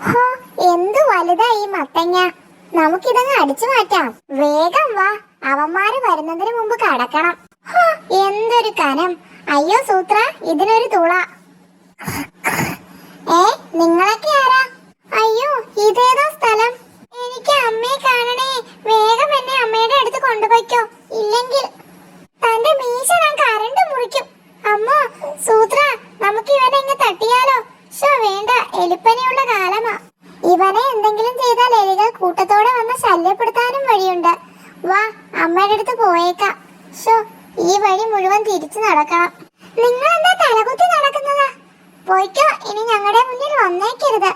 ഹോ, എന്ത് വലുതാ ഈ മത്തങ്ങ. നമുക്കിതങ്ങ് അടിച്ചു മാറ്റാം. വേഗം വാ, അവന്മാര് വരുന്നതിന് മുമ്പ് കടക്കണം. ഹോ, എന്തൊരു കനം. അയ്യോ സൂത്ര, ഇതിനൊരു തുള. നിങ്ങളൊക്കെ ആരാ? അയ്യോ, ഇതേതാ സ്ഥലം? എനിക്ക് അമ്മയെ കാണണേ. വേഗം എന്നെ അമ്മയുടെ അടുത്ത് കൊണ്ടുപോയിക്കോ, ഇല്ലെങ്കിൽ തന്റെ മീശ ഞാൻ കരണ്ട് മുറിക്കും. അമ്മോ സൂത്ര, നമുക്ക് ഇവനെ ഇങ്ങ് തട്ടിയാലോ? വേണ്ട, എലിപ്പനിയുള്ള കാലമാ. ഇവനെ എന്തെങ്കിലും ചെയ്താൽ എലികൾ കൂട്ടത്തോടെ വന്ന് ശല്യപ്പെടുത്താനും വഴിയുണ്ട്. വാ, അമ്മയുടെ അടുത്ത് പോയേക്കാം. ഈ വഴി മുഴുവൻ തിരിച്ചു നടക്കണം. നിങ്ങൾ എന്താ തലകുത്തി നടക്കുന്നതാ? പോയിക്കോ, ഇനി ഞങ്ങളുടെ മുന്നിൽ വന്നേക്കരുത്.